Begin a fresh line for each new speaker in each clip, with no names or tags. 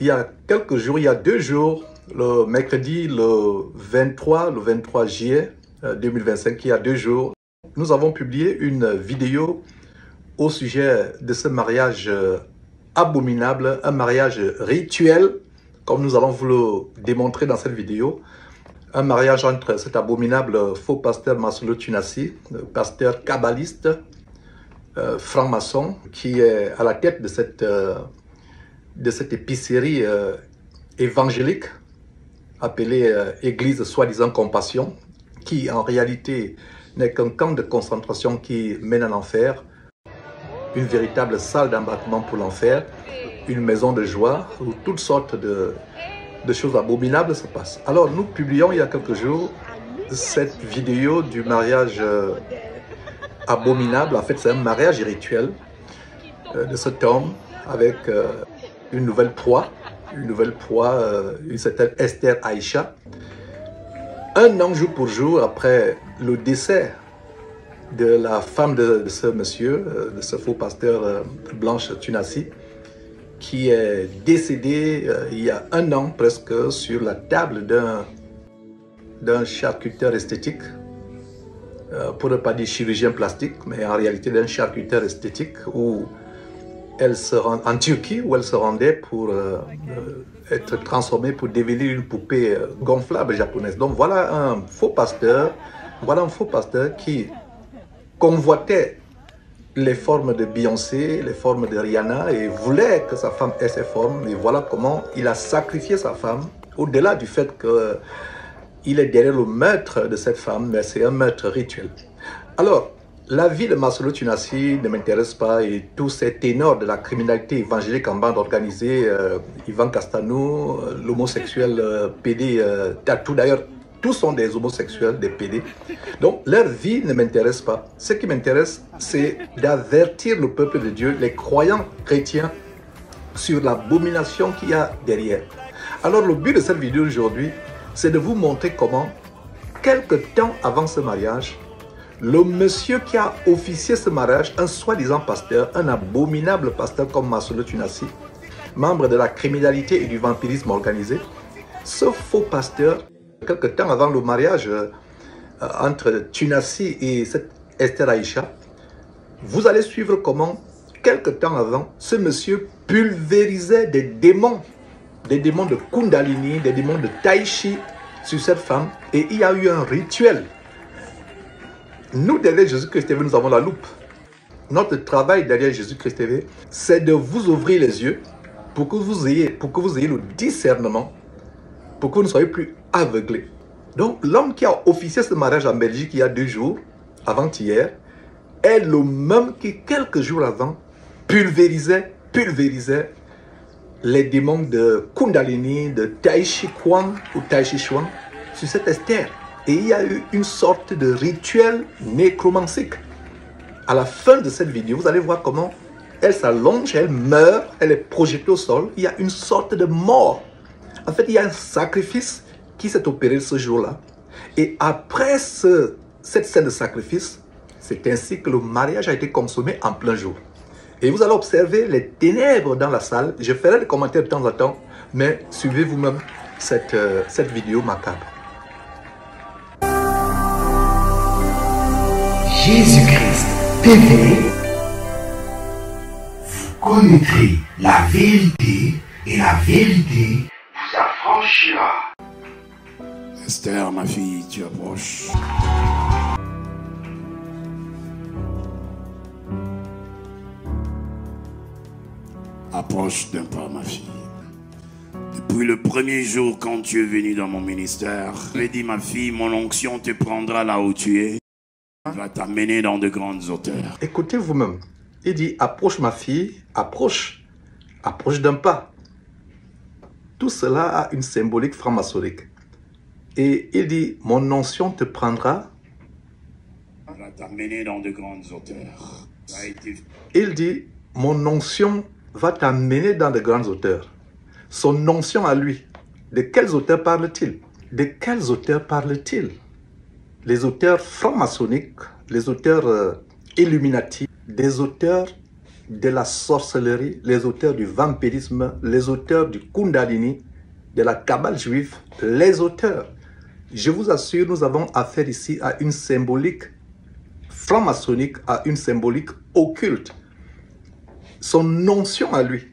Il y a quelques jours, il y a 2 jours, le mercredi, le 23 juillet 2025, il y a 2 jours, nous avons publié une vidéo au sujet de ce mariage abominable, un mariage rituel, comme nous allons vous le démontrer dans cette vidéo. Un mariage entre cet abominable faux pasteur Masolo Tunasi, pasteur kabbaliste, franc-maçon, qui est à la tête de cette épicerie évangélique appelée Église soi-disant Compassion, qui en réalité n'est qu'un camp de concentration qui mène en enfer, une véritable salle d'embarquement pour l'enfer, une maison de joie où toutes sortes de choses abominables se passent. Alors nous publions il y a quelques jours cette vidéo du mariage abominable. En fait, c'est un mariage rituel de cet homme avec une nouvelle proie, une certaine Esther Aïcha. Un an jour pour jour après le décès de la femme de ce monsieur, de ce faux pasteur Blanche Tunasi, qui est décédée il y a un an presque sur la table d'un charcuteur esthétique, pour ne pas dire chirurgien plastique, mais en réalité d'un charcuteur esthétique où elle se rend en Turquie, où elle se rendait pour être transformée, pour devenir une poupée gonflable japonaise. Donc voilà un faux pasteur, qui convoitait les formes de Beyoncé, les formes de Rihanna et voulait que sa femme ait ces formes. Et voilà comment il a sacrifié sa femme, au-delà du fait qu'il est derrière le meurtre de cette femme, mais c'est un meurtre rituel. Alors, la vie de Masolo Tunasi ne m'intéresse pas et tous ces ténors de la criminalité évangélique en bande organisée, Ivan Castanou, l'homosexuel PD Tatou, d'ailleurs, tous sont des homosexuels, des PD. Donc, leur vie ne m'intéresse pas. Ce qui m'intéresse, c'est d'avertir le peuple de Dieu, les croyants chrétiens, sur l'abomination qu'il y a derrière. Alors, le but de cette vidéo aujourd'hui, c'est de vous montrer comment, quelque temps avant ce mariage, le monsieur qui a officié ce mariage, un soi-disant pasteur, un abominable pasteur comme Masolo Tunasi, membre de la criminalité et du vampirisme organisé, ce faux pasteur, quelque temps avant le mariage entre Tunasi et cette Esther Aïcha, vous allez suivre comment, quelque temps avant, ce monsieur pulvérisait des démons de Kundalini, des démons de Tai Chi sur cette femme, et il y a eu un rituel. Nous, derrière Jésus-Christ TV, nous avons la loupe. Notre travail derrière Jésus-Christ TV, c'est de vous ouvrir les yeux pour que vous ayez le discernement, pour que vous ne soyez plus aveuglés. Donc, l'homme qui a officié ce mariage en Belgique il y a 2 jours, avant-hier, est le même qui, quelques jours avant, pulvérisait les démons de Kundalini, de Tai Chi Chuan ou Tai Chi Chuan sur cette Esther. Et il y a eu une sorte de rituel nécromancique. À la fin de cette vidéo, vous allez voir comment elle s'allonge, elle meurt, elle est projetée au sol. Il y a une sorte de mort. En fait, il y a un sacrifice qui s'est opéré ce jour-là. Et après cette scène de sacrifice, c'est ainsi que le mariage a été consommé en plein jour. Et vous allez observer les ténèbres dans la salle. Je ferai des commentaires de temps en temps, mais suivez vous-même cette vidéo macabre.
Jésus-Christ TV, vous connaîtrez la vérité et la vérité vous affranchira.
Esther, ma fille, tu approches. Approche d'un pas, ma fille. Depuis le premier jour quand tu es venu dans mon ministère, j'ai dit, ma fille, mon onction te prendra là où tu es. Va t'amener dans de grandes hauteurs.
Écoutez vous-même. Il dit, approche ma fille, approche d'un pas. Tout cela a une symbolique franc-maçonnique. Et il dit, mon onction te prendra.
Va t'amener dans de grandes hauteurs.
Il dit, mon onction va t'amener dans de grandes hauteurs. Son onction à lui, De quels auteurs parle-t-il? De quels auteurs parle-t-il? Les auteurs francs-maçonniques, les auteurs illuminatifs, des auteurs de la sorcellerie, les auteurs du vampirisme, les auteurs du Kundalini, de la Kabbale juive, les auteurs. Je vous assure, nous avons affaire ici à une symbolique franc-maçonnique, à une symbolique occulte. Son onction à lui,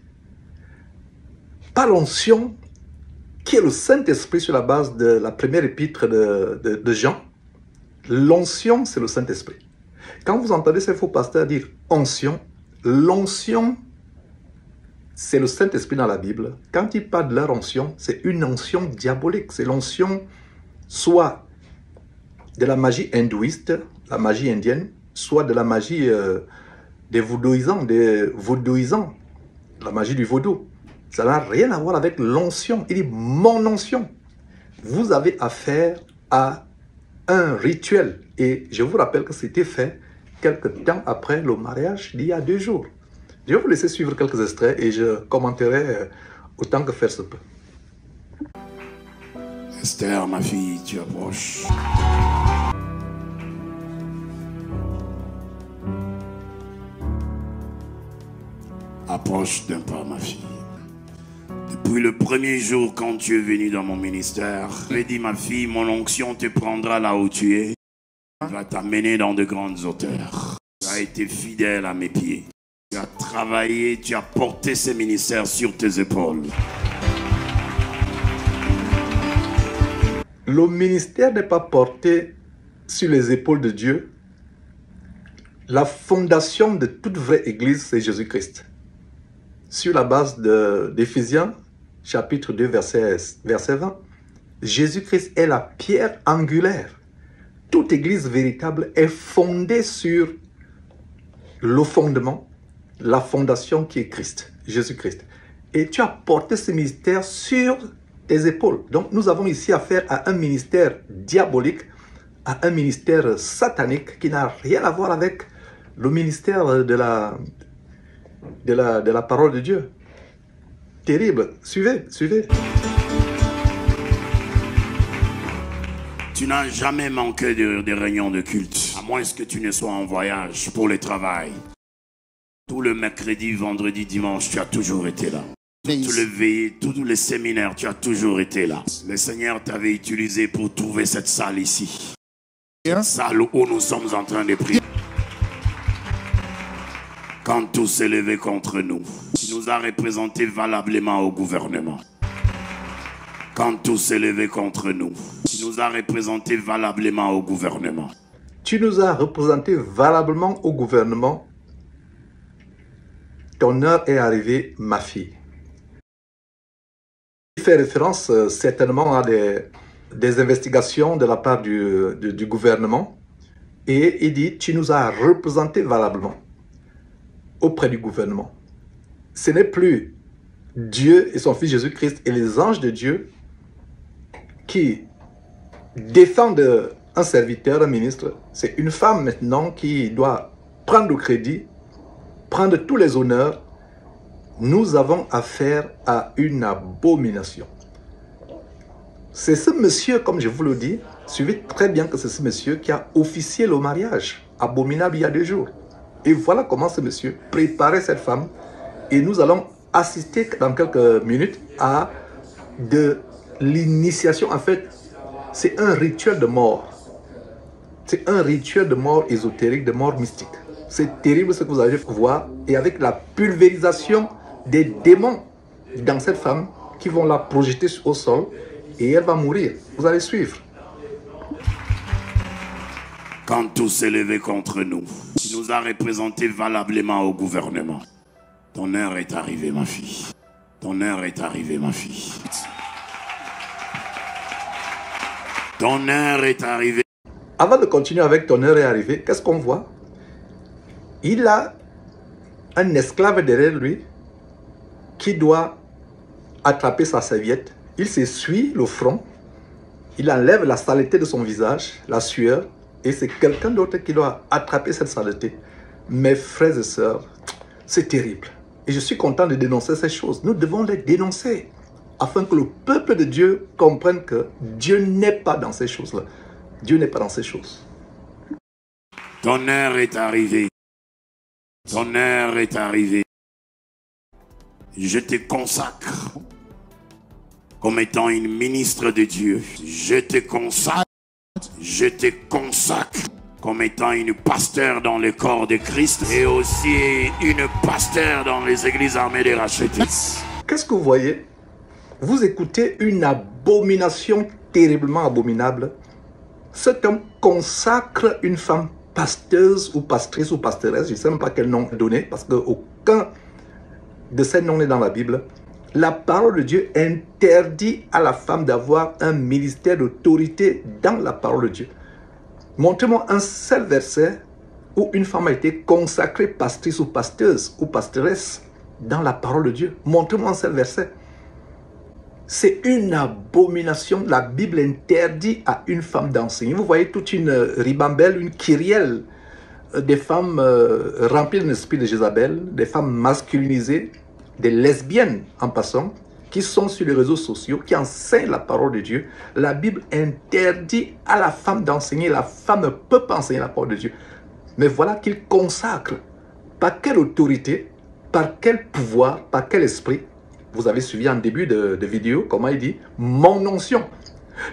pas l'onction qui est le Saint-Esprit sur la base de la première épître de Jean. L'onction, c'est le Saint-Esprit. Quand vous entendez ces faux pasteurs dire onction, l'onction, c'est le Saint-Esprit dans la Bible. Quand ils parlent de leur onction, c'est une onction diabolique. C'est l'onction soit de la magie hindouiste, la magie indienne, soit de la magie des vaudouisants, la magie du vaudou. Ça n'a rien à voir avec l'onction. Il dit mon onction. Vous avez affaire à un rituel. Et je vous rappelle que c'était fait quelque temps après le mariage d'il y a 2 jours. Je vais vous laisser suivre quelques extraits et je commenterai autant que faire se peut.
Esther, ma fille, tu approches. Approche d'un pas, ma fille. Depuis le premier jour quand tu es venu dans mon ministère, j'ai dit, ma fille, mon onction te prendra là où tu es. Va t'amener dans de grandes hauteurs. Tu as été fidèle à mes pieds. Tu as travaillé, tu as porté ces ministères sur tes épaules.
Le ministère n'est pas porté sur les épaules de Dieu. La fondation de toute vraie église, c'est Jésus-Christ. Sur la base d'Éphésiens, chapitre 2, verset 20, Jésus-Christ est la pierre angulaire. Toute église véritable est fondée sur le fondement, la fondation qui est Christ, Jésus-Christ. Et tu as porté ce ministère sur tes épaules. Donc nous avons ici affaire à un ministère diabolique, à un ministère satanique qui n'a rien à voir avec le ministère de la parole de Dieu. Terrible. Suivez.
Tu n'as jamais manqué des réunions de culte, à moins que tu ne sois en voyage pour le travail. Tout le mercredi, vendredi, dimanche, tu as toujours été là. Toutes les veillées, tous les séminaires, tu as toujours été là. Le Seigneur t'avait utilisé pour trouver cette salle ici. Cette salle où nous sommes en train de prier. Quand tout s'est levé contre nous, tu nous as représentés valablement au gouvernement. Quand tout s'est levé contre nous, tu nous as représentés valablement au gouvernement.
Tu nous as représentés valablement au gouvernement. Ton heure est arrivée, ma fille. Il fait référence certainement à des investigations de la part du gouvernement. Et il dit, tu nous as représentés valablement auprès du gouvernement. Ce n'est plus Dieu et son Fils Jésus-Christ et les anges de Dieu qui défendent un serviteur, un ministre. C'est une femme maintenant qui doit prendre le crédit, prendre tous les honneurs. Nous avons affaire à une abomination. C'est ce monsieur, comme je vous le dis, suivez très bien que c'est ce monsieur qui a officié le mariage abominable il y a 2 jours. Et voilà comment ce monsieur préparait cette femme. Et nous allons assister dans quelques minutes à de l'initiation. En fait, c'est un rituel de mort. C'est un rituel de mort ésotérique, de mort mystique. C'est terrible ce que vous allez voir. Et avec la pulvérisation des démons dans cette femme qui vont la projeter au sol et elle va mourir. Vous allez suivre.
Quand tout s'est levé contre nous, tu nous as représentés valablement au gouvernement. Ton heure est arrivée, ma fille. Ton heure est arrivée, ma fille. Ton heure est arrivée.
Avant de continuer avec ton heure est arrivée, qu'est-ce qu'on voit? Il a un esclave derrière lui qui doit attraper sa serviette. Il s'essuie le front. Il enlève la saleté de son visage, la sueur. Et c'est quelqu'un d'autre qui doit attraper cette saleté. Mes frères et sœurs, c'est terrible. Et je suis content de dénoncer ces choses. Nous devons les dénoncer. afin que le peuple de Dieu comprenne que Dieu n'est pas dans ces choses-là. Dieu n'est pas dans ces choses.
Ton heure est arrivée. Ton heure est arrivée. Je te consacre comme étant une ministre de Dieu. Je te consacre comme étant une pasteur dans le corps de Christ et aussi une pasteur dans les églises armées des rachetés.
Qu'est-ce que vous voyez? Vous écoutez une abomination terriblement abominable. Cet homme consacre une femme pasteuse ou pastrice ou pastoresse, je ne sais même pas quel nom donner, parce qu'aucun de ces noms n'est dans la Bible. La parole de Dieu interdit à la femme d'avoir un ministère d'autorité dans la parole de Dieu. Montrez-moi un seul verset où une femme a été consacrée pastrice ou pasteuse ou pastoresse dans la parole de Dieu. Montrez-moi un seul verset. C'est une abomination. La Bible interdit à une femme d'enseigner. Vous voyez toute une ribambelle, une kyrielle des femmes remplies d'un esprit de Jézabel, des femmes masculinisées, des lesbiennes en passant, qui sont sur les réseaux sociaux, qui enseignent la parole de Dieu. La Bible interdit à la femme d'enseigner. La femme ne peut pas enseigner la parole de Dieu. Mais voilà qu'il consacre. Par quelle autorité, par quel pouvoir, par quel esprit? Vous avez suivi en début de vidéo, comment il dit, mon onction.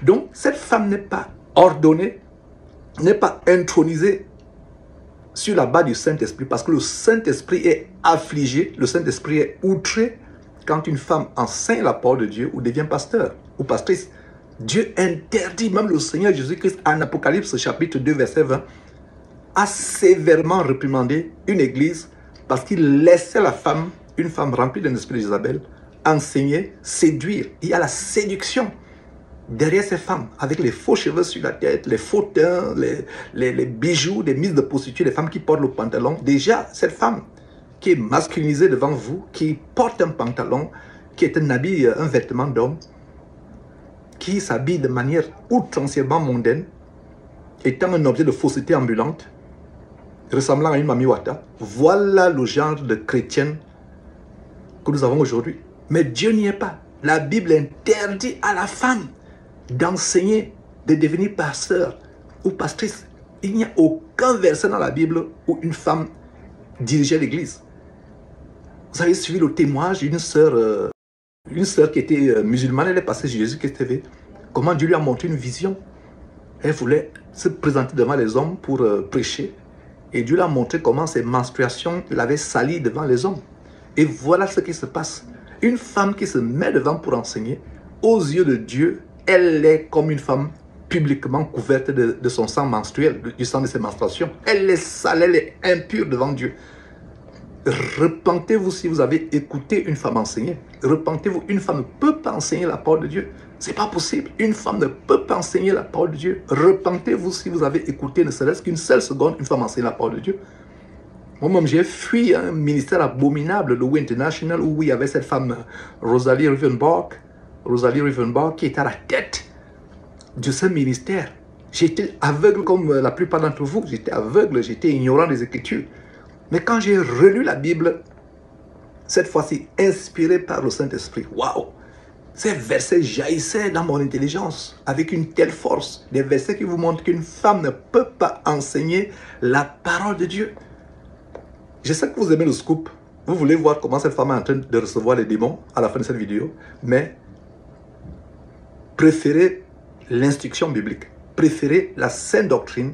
Donc, cette femme n'est pas ordonnée, n'est pas intronisée sur la base du Saint-Esprit, parce que le Saint-Esprit est affligé, le Saint-Esprit est outré quand une femme enseigne la parole de Dieu ou devient pasteur ou pastrice. Dieu interdit, même le Seigneur Jésus-Christ en Apocalypse chapitre 2 verset 20, a sévèrement réprimandé une église parce qu'il laissait la femme, une femme remplie d'un esprit d'Isabelle, enseigner, séduire. Il y a la séduction derrière ces femmes, avec les faux cheveux sur la tête, les faux teints, les bijoux, des mises de prostituées, les femmes qui portent le pantalon. Déjà, cette femme qui est masculinisée devant vous, qui porte un pantalon, qui est un habit, un vêtement d'homme, qui s'habille de manière outrancièrement mondaine, étant un objet de fausseté ambulante, ressemblant à une Mami Wata. Voilà le genre de chrétienne que nous avons aujourd'hui. Mais Dieu n'y est pas. La Bible interdit à la femme d'enseigner, de devenir pasteur ou pastrice. Il n'y a aucun verset dans la Bible où une femme dirigeait l'église. Vous avez suivi le témoignage d'une sœur qui était musulmane, elle est passée sur Jésus TV. Comment Dieu lui a montré une vision. Elle voulait se présenter devant les hommes pour prêcher. Et Dieu lui a montré comment ses menstruations l'avaient sali devant les hommes. Et voilà ce qui se passe. Une femme qui se met devant pour enseigner, aux yeux de Dieu, elle est comme une femme publiquement couverte de son sang menstruel, du sang de ses menstruations. Elle est sale, elle est impure devant Dieu. Repentez-vous si vous avez écouté une femme enseigner. Repentez-vous, une femme ne peut pas enseigner la parole de Dieu. C'est pas possible. Une femme ne peut pas enseigner la parole de Dieu. Repentez-vous si vous avez écouté ne serait-ce qu'une seule seconde une femme enseigner la parole de Dieu. Moi-même, j'ai fui un ministère abominable, le We International, où il y avait cette femme, Rosalie Rivenbark, qui était à la tête de ce ministère. J'étais aveugle comme la plupart d'entre vous. J'étais aveugle, j'étais ignorant des Écritures. Mais quand j'ai relu la Bible, cette fois-ci inspiré par le Saint-Esprit, waouh! Ces versets jaillissaient dans mon intelligence avec une telle force. Des versets qui vous montrent qu'une femme ne peut pas enseigner la parole de Dieu. Je sais que vous aimez le scoop. Vous voulez voir comment cette femme est en train de recevoir les démons à la fin de cette vidéo. Mais préférez l'instruction biblique. Préférez la sainte doctrine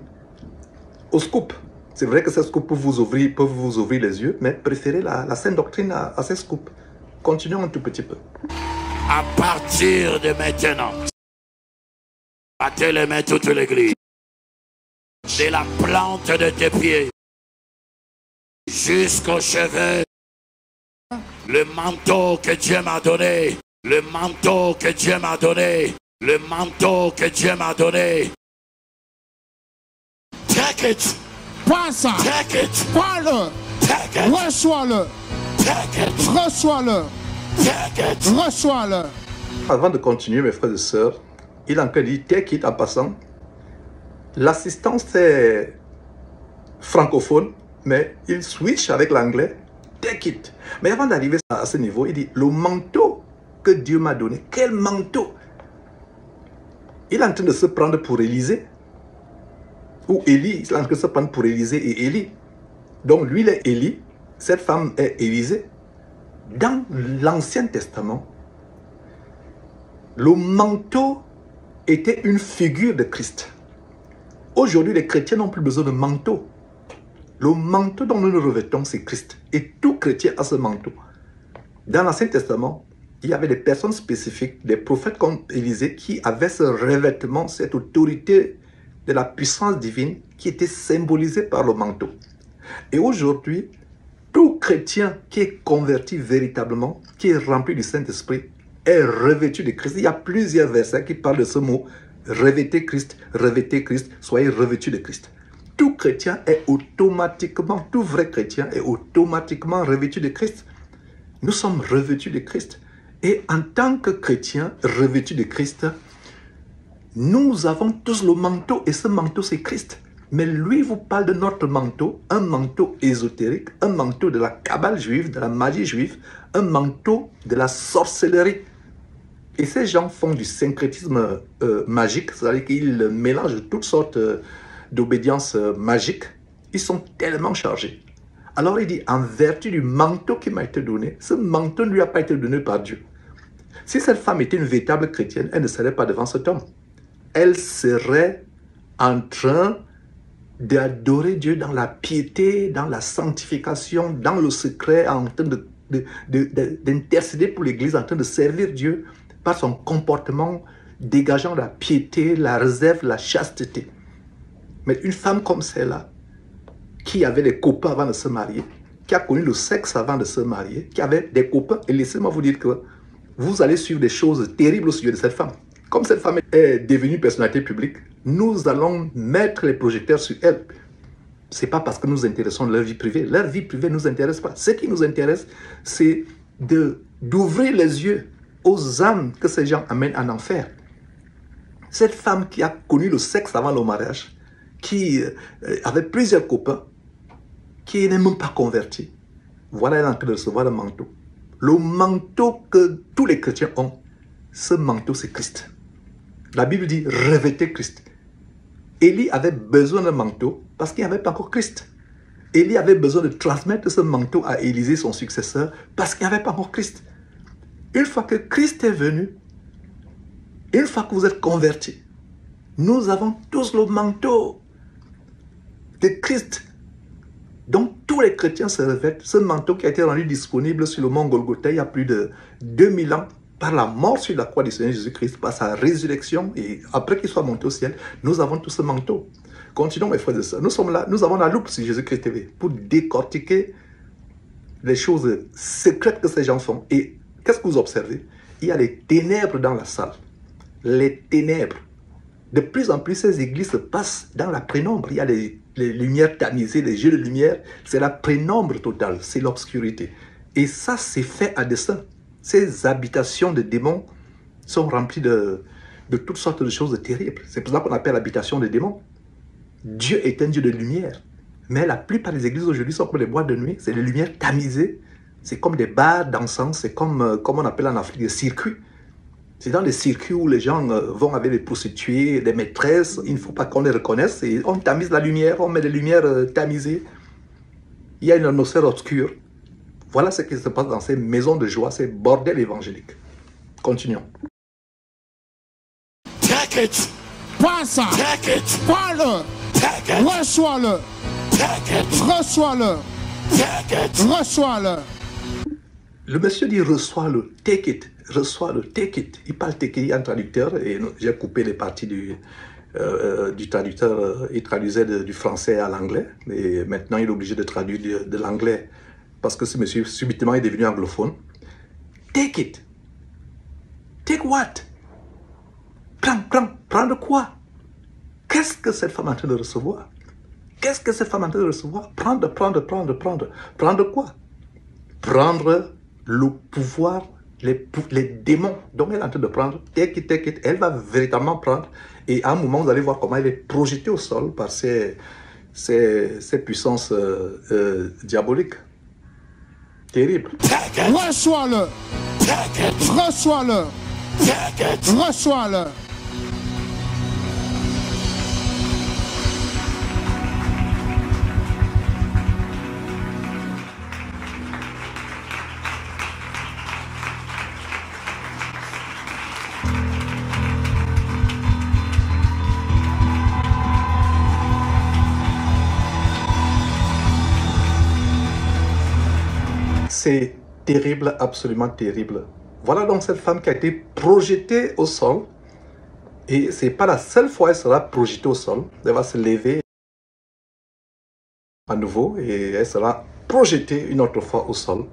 au scoop. C'est vrai que ce scoop peut vous ouvrir les yeux, mais préférez la sainte doctrine à ces scoops. Continuons un tout petit peu.
À partir de maintenant, battez les mains toute l'église. De la plante de tes pieds jusqu'aux cheveux, le manteau que Dieu m'a donné, le manteau que Dieu m'a donné, le manteau que Dieu m'a donné. Take it.
Prends ça.
Take it.
Prends-le.
Take it.
Reçois-le.
Take it.
Reçois-le.
Take it.
Reçois-le.
Avant de continuer, mes frères et sœurs, il a encore dit take it en passant. L'assistance est francophone, mais il switch avec l'anglais, take it. Mais avant d'arriver à ce niveau, il dit le manteau que Dieu m'a donné. Quel manteau! Il est en train de se prendre pour Élisée. Ou Élie, il est en train de se prendre pour Élisée et Élie. Donc lui, il est Élie. Cette femme est Élisée. Dans l'Ancien Testament, le manteau était une figure de Christ. Aujourd'hui, les chrétiens n'ont plus besoin de manteau. Le manteau dont nous nous revêtons, c'est Christ. Et tout chrétien a ce manteau. Dans l'Ancien Testament, il y avait des personnes spécifiques, des prophètes comme Élisée, qui avaient ce revêtement, cette autorité de la puissance divine qui était symbolisée par le manteau. Et aujourd'hui, tout chrétien qui est converti véritablement, qui est rempli du Saint-Esprit, est revêtu de Christ. Il y a plusieurs versets qui parlent de ce mot. Revêtez Christ, soyez revêtus de Christ. Tout chrétien est automatiquement, tout vrai chrétien est automatiquement revêtu de Christ. Nous sommes revêtus de Christ. Et en tant que chrétiens revêtus de Christ, nous avons tous le manteau, et ce manteau c'est Christ. Mais lui vous parle de notre manteau, un manteau ésotérique, un manteau de la cabale juive, de la magie juive, un manteau de la sorcellerie. Et ces gens font du syncrétisme magique, c'est-à-dire qu'ils mélangent toutes sortes d'obédiences magiques. Ils sont tellement chargés. Alors il dit, en vertu du manteau qui m'a été donné, ce manteau ne lui a pas été donné par Dieu. Si cette femme était une véritable chrétienne, elle ne serait pas devant cet homme. Elle serait en train d'adorer Dieu dans la piété, dans la sanctification, dans le secret, en train d'intercéder pour l'Église, en train de servir Dieu par son comportement dégageant la piété, la réserve, la chasteté. Mais une femme comme celle-là, qui avait des copains avant de se marier, qui a connu le sexe avant de se marier, qui avait des copains, et laissez-moi vous dire que vous allez suivre des choses terribles au sujet de cette femme. Comme cette femme est devenue personnalité publique, nous allons mettre les projecteurs sur elle. Ce n'est pas parce que nous nous intéressons de leur vie privée. Leur vie privée ne nous intéresse pas. Ce qui nous intéresse, c'est d'ouvrir les yeux aux âmes que ces gens amènent en enfer. Cette femme qui a connu le sexe avant le mariage, qui avait plusieurs copains, qui n'est même pas convertie, voilà, elle est en train de recevoir le manteau. Le manteau que tous les chrétiens ont, ce manteau c'est Christ. La Bible dit revêtez Christ. Élie avait besoin d'un manteau parce qu'il n'y avait pas encore Christ. Élie avait besoin de transmettre ce manteau à Élisée, son successeur, parce qu'il n'y avait pas encore Christ. Une fois que Christ est venu, une fois que vous êtes convertis, nous avons tous le manteau de Christ. Donc tous les chrétiens se revêtent ce manteau qui a été rendu disponible sur le mont Golgotha il y a plus de 2000 ans par la mort sur la croix du Seigneur Jésus-Christ, par sa résurrection et après qu'il soit monté au ciel, nous avons tous ce manteau. Continuons mes frères et sœurs, nous sommes là, nous avons la loupe sur Jésus-Christ TV pour décortiquer les choses secrètes que ces gens font. Et qu'est-ce que vous observez? Il y a les ténèbres dans la salle, les ténèbres. De plus en plus, ces églises se passent dans la pénombre. Il y a les lumières tamisées, les jeux de lumière. C'est la pénombre totale, c'est l'obscurité. Et ça, c'est fait à dessein. Ces habitations de démons sont remplies de toutes sortes de choses terribles. C'est pour ça qu'on appelle l'habitation des démons. Dieu est un Dieu de lumière. Mais la plupart des églises aujourd'hui sont comme des boîtes de nuit. C'est des lumières tamisées. C'est comme des bars d'encens. C'est comme on appelle en Afrique des circuits. C'est dans les circuits où les gens vont avec des prostituées, des maîtresses. Il ne faut pas qu'on les reconnaisse. Et on tamise la lumière, on met des lumières tamisées. Il y a une atmosphère obscure. Voilà ce qui se passe dans ces maisons de joie, ces bordels évangéliques. Continuons.
Take it.
Prends ça.
Take it.
Prends-le.
Take it.
Reçois-le.
Take it.
Reçois-le.
Take it.
Reçois-le.
Le monsieur dit reçois-le, take it, reçois-le, take it. Il parle take it, il y a un traducteur et j'ai coupé les parties du traducteur. Il traduisait du français à l'anglais et maintenant il est obligé de traduire de l'anglais parce que ce monsieur subitement est devenu anglophone. Take it. Take what? Prends de quoi? Qu'est-ce que cette femme est en train de recevoir? Qu'est-ce que cette femme est en train de recevoir? Prendre. Prendre quoi? Prendre le pouvoir, les démons dont elle est en train de prendre. Take it. Elle va véritablement prendre. Et à un moment, vous allez voir comment elle est projetée au sol par ces puissances diaboliques. Terrible.
Reçois-le. Reçois-le. Reçois-le.
C'est terrible, absolument terrible. Voilà donc cette femme qui a été projetée au sol. Et ce n'est pas la seule fois qu'elle sera projetée au sol. Elle va se lever à nouveau et elle sera projetée une autre fois au sol.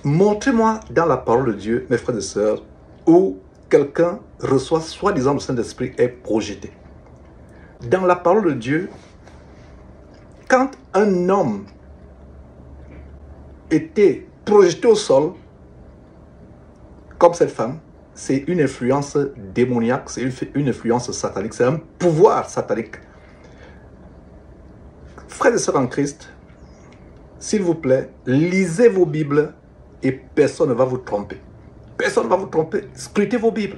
Montrez-moi dans la parole de Dieu, mes frères et sœurs, où quelqu'un reçoit soi-disant le Saint-Esprit et est projeté. Dans la parole de Dieu, quand un homme était projeté au sol, comme cette femme, c'est une influence démoniaque, c'est une influence satanique, c'est un pouvoir satanique. Frères et sœurs en Christ, s'il vous plaît, lisez vos Bibles et personne ne va vous tromper. Personne ne va vous tromper. Scrutez vos Bibles.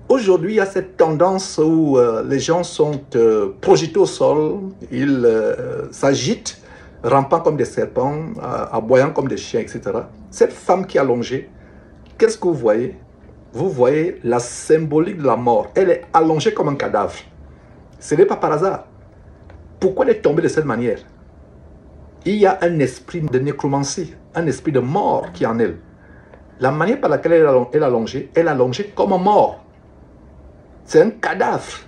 Aujourd'hui, il y a cette tendance où les gens sont projetés au sol, ils s'agitent, rampant comme des serpents, aboyant comme des chiens, etc. Cette femme qui est allongée, qu'est-ce que vous voyez? Vous voyez la symbolique de la mort. Elle est allongée comme un cadavre. Ce n'est pas par hasard. Pourquoi elle est tombée de cette manière? Il y a un esprit de nécromancie, un esprit de mort qui est en elle. La manière par laquelle elle est allongée comme un mort. C'est un cadavre.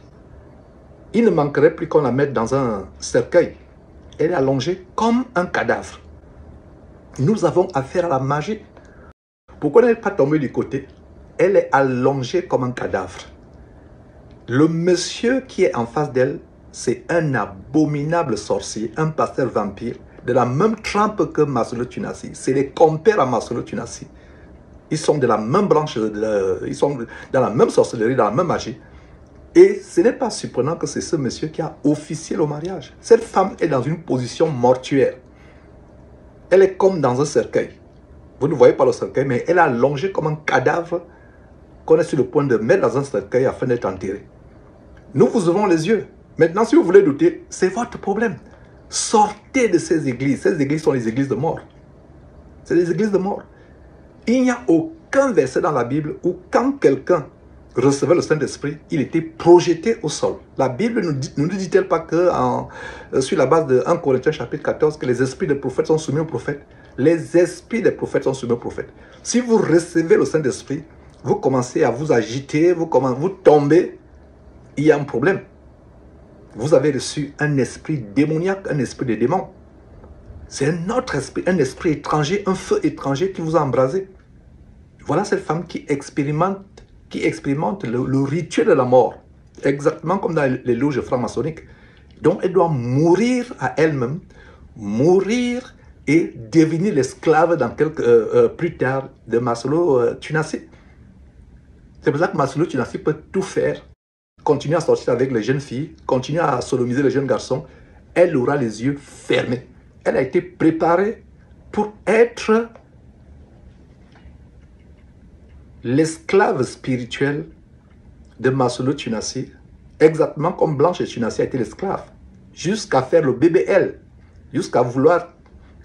Il ne manquerait plus qu'on la mette dans un cercueil. Elle est allongée comme un cadavre. Nous avons affaire à la magie. Pourquoi elle n'est pas tombée du côté? Elle est allongée comme un cadavre. Le monsieur qui est en face d'elle, c'est un abominable sorcier, un pasteur vampire, de la même trempe que Maslow Tunasi. C'est les compères à Maslow Tunasi. Ils sont de la même branche, ils sont dans la même sorcellerie, dans la même magie. Et ce n'est pas surprenant que c'est ce monsieur qui a officié le mariage. Cette femme est dans une position mortuaire. Elle est comme dans un cercueil. Vous ne voyez pas le cercueil, mais elle est allongée comme un cadavre qu'on est sur le point de mettre dans un cercueil afin d'être enterré. Nous vous ouvrons les yeux. Maintenant, si vous voulez douter, c'est votre problème. Sortez de ces églises. Ces églises sont les églises de mort. C'est des églises de mort. Il n'y a aucun verset dans la Bible où quand quelqu'un recevait le Saint-Esprit, il était projeté au sol. La Bible ne nous dit-elle pas que sur la base de 1 Corinthiens chapitre 14, que les esprits des prophètes sont soumis aux prophètes? Les esprits des prophètes sont soumis aux prophètes. Si vous recevez le Saint-Esprit, vous commencez à vous agiter, vous tombez, il y a un problème. Vous avez reçu un esprit démoniaque, un esprit de démon. C'est un autre esprit, un esprit étranger, un feu étranger qui vous a embrasé. Voilà cette femme qui expérimente le rituel de la mort, exactement comme dans les loges franc-maçonniques. Donc elle doit mourir à elle-même, mourir et devenir l'esclave plus tard de Maslow Tunasi. C'est pour ça que Maslow Tunasi peut tout faire, continuer à sortir avec les jeunes filles, continuer à sodomiser les jeunes garçons. Elle aura les yeux fermés. Elle a été préparée pour être l'esclave spirituel de Maslow Tunasi, exactement comme Blanche Tunasi a été l'esclave, jusqu'à faire le BBL, jusqu'à vouloir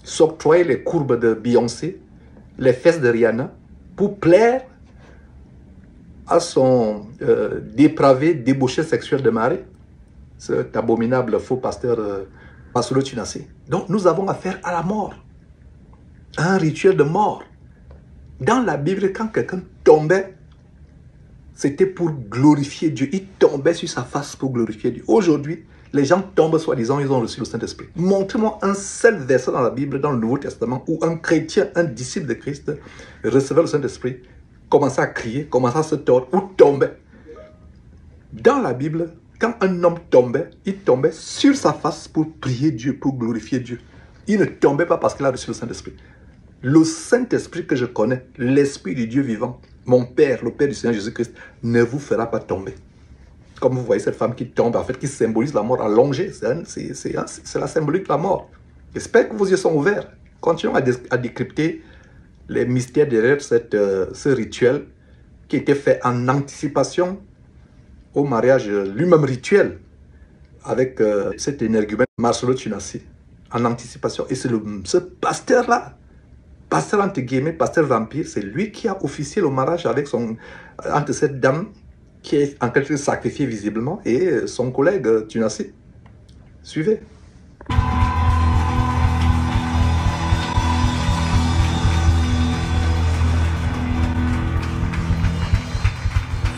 s'octroyer les courbes de Beyoncé, les fesses de Rihanna, pour plaire à son dépravé débauché sexuel de mari, cet abominable faux pasteur Maslow Tunasi. Donc nous avons affaire à la mort, à un rituel de mort. Dans la Bible, quand quelqu'un tombait, c'était pour glorifier Dieu. Il tombait sur sa face pour glorifier Dieu. Aujourd'hui, les gens tombent soi-disant, ils ont reçu le Saint-Esprit. Montrez-moi un seul verset dans la Bible, dans le Nouveau Testament, où un chrétien, un disciple de Christ, recevait le Saint-Esprit, commençait à crier, commençait à se tordre, ou tombait. Dans la Bible, quand un homme tombait, il tombait sur sa face pour prier Dieu, pour glorifier Dieu. Il ne tombait pas parce qu'il a reçu le Saint-Esprit. Le Saint-Esprit que je connais, l'Esprit du Dieu vivant, mon Père, le Père du Seigneur Jésus-Christ, ne vous fera pas tomber. Comme vous voyez cette femme qui tombe, en fait, qui symbolise la mort allongée. C'est la symbolique de la mort. J'espère que vos yeux sont ouverts. Continuons à décrypter les mystères derrière ce rituel qui était fait en anticipation au mariage lui-même rituel avec cet énergumène Marcelo Tunasi, en anticipation. Et c'est ce pasteur-là, pasteur entre guillemets, pasteur vampire, c'est lui qui a officié le mariage avec entre cette dame qui est en quelque sorte sacrifiée visiblement et son collègue Tunasi. Suivez.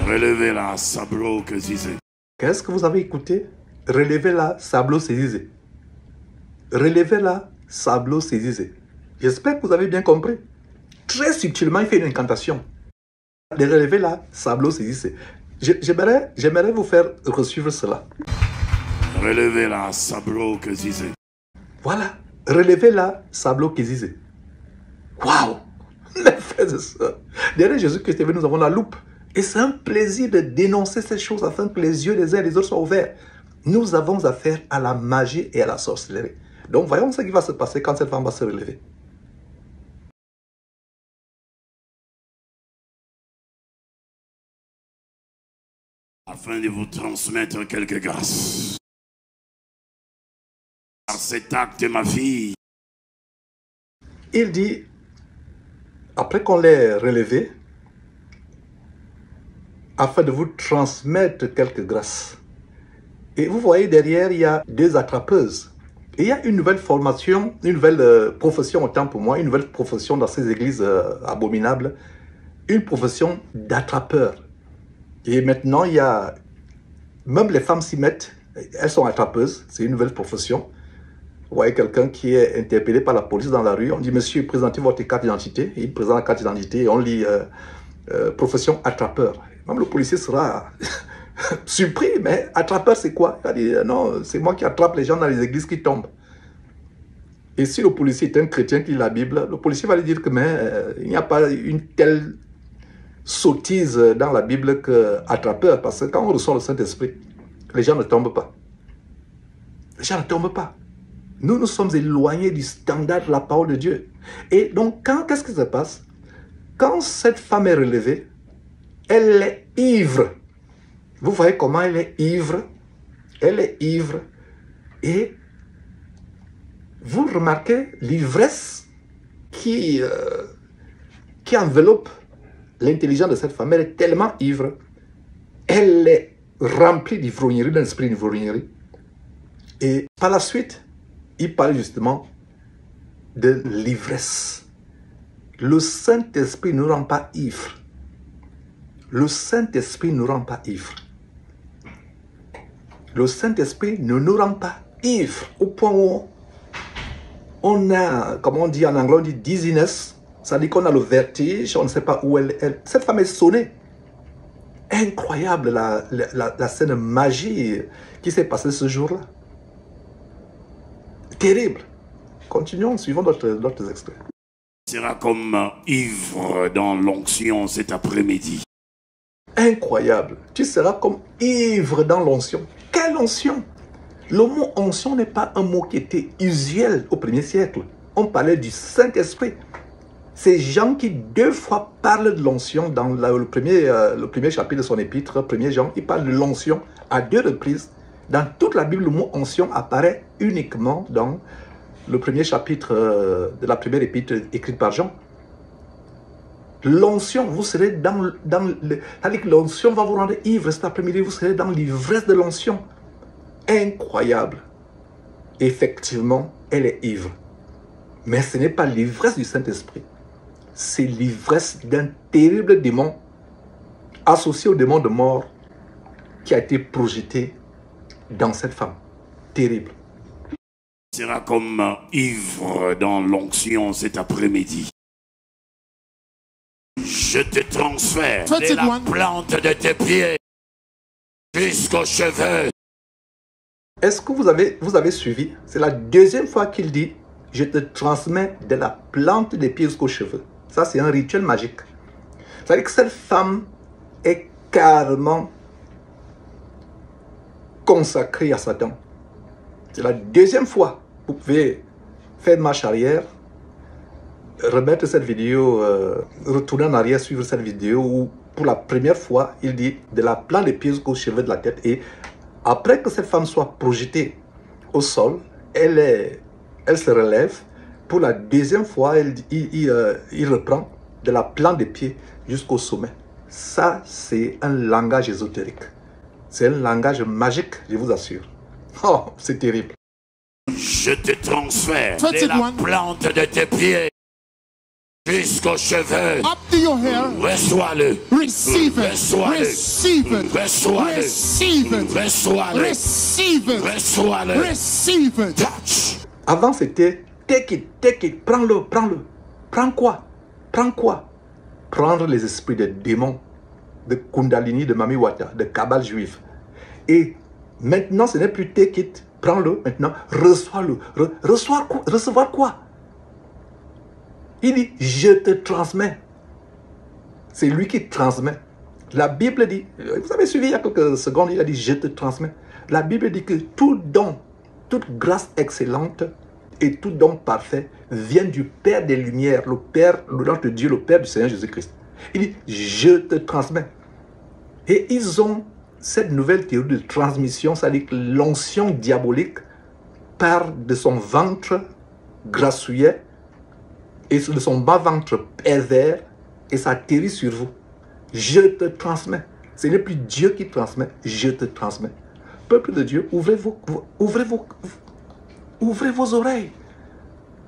Relevez-la, Sablo Kezizé.
Qu'est-ce que vous avez écouté? Relevez-la, Sablo Kezizé. Relevez-la, Sablo Kezizé. J'espère que vous avez bien compris. Très subtilement, il fait une incantation. De relever là, Sablo Kezizé. J'aimerais vous faire resuivre cela.
Relevez-la, Sablo Kezizé.
Voilà. Relevez-la, Sablo Kezizé. Waouh! Mes frères et sœurs, derrière Jésus-Christ, nous avons la loupe. Et c'est un plaisir de dénoncer ces choses afin que les yeux des uns et des autres soient ouverts. Nous avons affaire à la magie et à la sorcellerie. Donc voyons ce qui va se passer quand cette femme va se relever.
Afin de vous transmettre quelques grâces. Par cet acte, ma fille.
Il dit, après qu'on l'ait relevé, afin de vous transmettre quelques grâces. Et vous voyez derrière, il y a deux attrapeuses. Et il y a une nouvelle formation, une nouvelle profession, autant pour moi, une nouvelle profession dans ces églises abominables, une profession d'attrapeur. Et maintenant, il y a, même les femmes s'y mettent, elles sont attrapeuses, c'est une nouvelle profession. Vous voyez quelqu'un qui est interpellé par la police dans la rue, on dit, monsieur, présentez votre carte d'identité. Il présente la carte d'identité et on lit profession attrapeur. Même le policier sera surpris, mais attrapeur c'est quoi? Il va dire, non, c'est moi qui attrape les gens dans les églises qui tombent. Et si le policier est un chrétien qui lit la Bible, le policier va lui dire que il n'y a pas une telle sottise dans la Bible que attrapeur, parce que quand on reçoit le Saint-Esprit, les gens ne tombent pas. Les gens ne tombent pas. Nous nous sommes éloignés du standard de la parole de Dieu. Et donc, qu'est-ce qui se passe? Quand cette femme est relevée, elle est ivre. Vous voyez comment elle est ivre? Elle est ivre. Et vous remarquez l'ivresse qui enveloppe l'intelligence de cette femme. Elle est tellement ivre. Elle est remplie d'ivrognerie, d'un esprit d'ivrognerie. Et par la suite, il parle justement de l'ivresse. Le Saint-Esprit ne nous rend pas ivre. Le Saint-Esprit ne nous rend pas ivre. Le Saint-Esprit ne nous rend pas ivre au point où on a, comme on dit en anglais, on dit dizziness. Ça dit qu'on a le vertige, on ne sait pas où elle est. Cette femme est sonnée. Incroyable la scène magie qui s'est passée ce jour-là. Terrible. Continuons, suivons d'autres extraits.
Sera comme ivre dans l'onction cet après-midi.
Incroyable. Tu seras comme ivre dans l'onction. Quelle onction? Le mot onction n'est pas un mot qui était usuel au 1er siècle. On parlait du Saint-Esprit. Ces gens qui 2 fois parlent de l'onction dans le premier chapitre de son épître, 1er Jean, il parle de l'onction à 2 reprises. Dans toute la Bible, le mot onction apparaît uniquement dans le premier chapitre de la première épître écrite par Jean. L'onction, vous serez dans l'onction va vous rendre ivre cet après-midi, vous serez dans l'ivresse de l'onction. Incroyable. Effectivement, elle est ivre. Mais ce n'est pas l'ivresse du Saint-Esprit. C'est l'ivresse d'un terrible démon associé au démon de mort qui a été projeté dans cette femme. Terrible.
Sera comme ivre dans l'onction cet après-midi. Je te transfère de la plante de tes pieds jusqu'aux cheveux.
Est-ce que vous avez suivi? C'est la 2e fois qu'il dit « Je te transmets de la plante des pieds jusqu'aux cheveux ». Ça, c'est un rituel magique. C'est-à-dire que cette femme est carrément consacrée à Satan. C'est la 2e fois. Vous pouvez faire marche arrière, remettre cette vidéo, retourner en arrière, suivre cette vidéo où pour la première fois, il dit de la plante des pieds jusqu'aux cheveux de la tête. Et après que cette femme soit projetée au sol, elle se relève. Pour la deuxième fois, il reprend de la plante des pieds jusqu'au sommet. Ça, c'est un langage ésotérique. C'est un langage magique, je vous assure. Oh, c'est terrible.
Je te transfère de la plante de tes pieds jusqu'aux cheveux.
Up to your hair.
Reçois-le.
Receive it.
Reçois-le.
Receive it.
Reçois-le.
Receive it.
Reçois-le.
Receive it.
Reçois-le.
Receive it.
Touch.
Avant, c'était take it, prends-le, prends-le. Prends quoi? Prends quoi? Prendre les esprits des démons, de Kundalini, de Mami Wata, de Kabbale juif. Et maintenant, ce n'est plus take it, prends-le, maintenant, reçois-le. Recevoir quoi? Il dit, je te transmets. C'est lui qui transmet. La Bible dit, vous avez suivi il y a quelques secondes, il a dit, je te transmets. La Bible dit que tout don, toute grâce excellente et tout don parfait vient du Père des Lumières, le Père, le nom de Dieu, le Père du Seigneur Jésus-Christ. Il dit, je te transmets. Et ils ont cette nouvelle théorie de transmission, c'est-à-dire que l'onction diabolique part de son ventre grassouillet et de son bas-ventre pervers et ça atterrit sur vous. Je te transmets. Ce n'est plus Dieu qui transmet, je te transmets. Peuple de Dieu, ouvrez vos oreilles.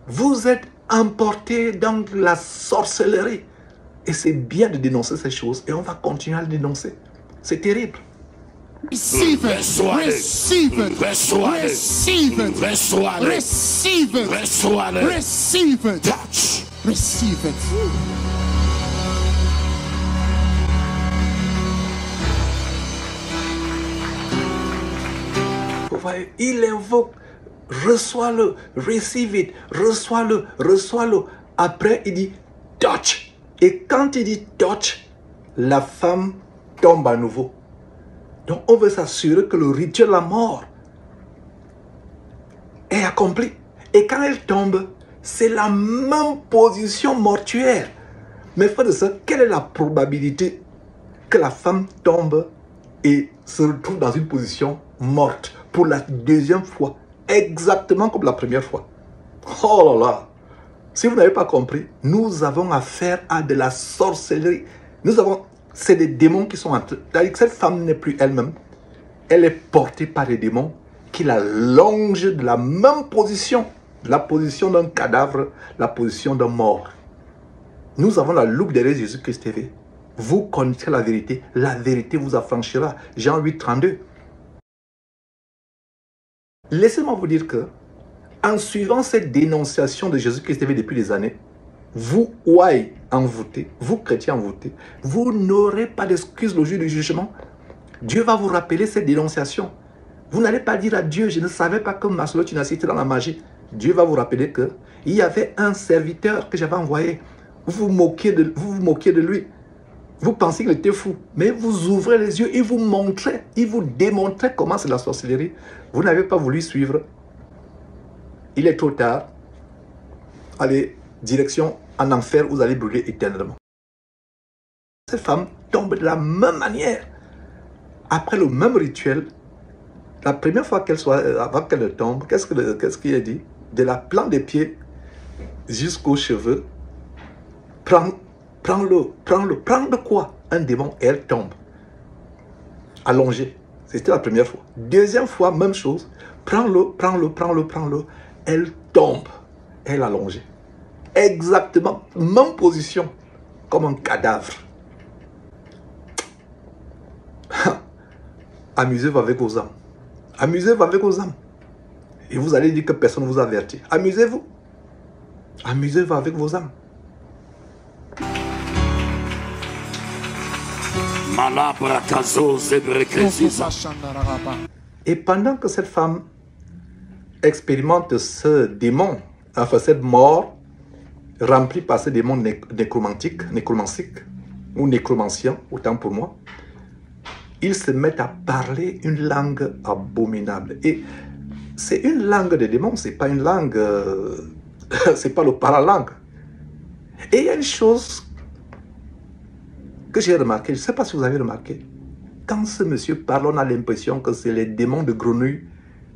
Vous êtes emportés dans la sorcellerie. Et c'est bien de dénoncer ces choses et on va continuer à le dénoncer. C'est terrible.
Receive it. Receive it.
Reçois-le.
Receive it.
Reçois-le.
Receive it.
Reçois-le.
Receive it.
Touch.
Receive it.
Vous voyez, il invoque, reçois-le, receive it, reçois-le, reçois-le. Après, il dit touch. Et quand il dit touch, la femme tombe à nouveau. Donc, on veut s'assurer que le rituel de la mort est accompli. Et quand elle tombe, c'est la même position mortuaire. Mais frère de ça, quelle est la probabilité que la femme tombe et se retrouve dans une position morte pour la deuxième fois, exactement comme la première fois? Oh là là! Si vous n'avez pas compris, nous avons affaire à de la sorcellerie. C'est des démons qui sont entre. C'est-à-dire que cette femme n'est plus elle-même. Elle est portée par des démons qui la longent de la même position. La position d'un cadavre, la position d'un mort. Nous avons la loupe derrière Jésus-Christ TV. Vous connaîtrez la vérité vous affranchira. Jean 8, 32. Laissez-moi vous dire que, en suivant cette dénonciation de Jésus-Christ TV depuis des années, vous, ouailles envoûtés, vous, chrétiens envoûtés, vous n'aurez pas d'excuse le jour du jugement. Dieu va vous rappeler cette dénonciation. Vous n'allez pas dire à Dieu, je ne savais pas que Maslow tu n'as cité dans la magie. Dieu va vous rappeler qu'il y avait un serviteur que j'avais envoyé. Vous vous moquiez de lui. Vous pensez qu'il était fou. Mais vous ouvrez les yeux et vous montrez, il vous démontrez comment c'est la sorcellerie. Vous n'avez pas voulu suivre. Il est trop tard. Allez, direction en enfer, vous allez brûler éternellement. Cette femme tombe de la même manière. Après le même rituel, la première fois avant qu'elle tombe, qu'est-ce qu'il a dit? De la plante des pieds jusqu'aux cheveux, prends-le. Prends de quoi? Un démon, et elle tombe. Allongée. C'était la première fois. Deuxième fois, même chose. Prends-le. Elle tombe. Elle est allongée. Exactement, même position, comme un cadavre. Amusez-vous avec vos âmes. Amusez-vous avec vos âmes. Et vous allez dire que personne ne vous avertit. Amusez-vous. Amusez-vous avec vos âmes. Et pendant que cette femme expérimente ce démon, enfin cette mort, remplie par ces démons nécromantiques, ou nécromanciens, autant pour moi, ils se mettent à parler une langue abominable. Et c'est une langue de démons, c'est pas une langue, c'est pas le paralangue. Et il y a une chose que j'ai remarqué, je ne sais pas si vous avez remarqué. Quand ce monsieur parle, on a l'impression que c'est les démons de grenouille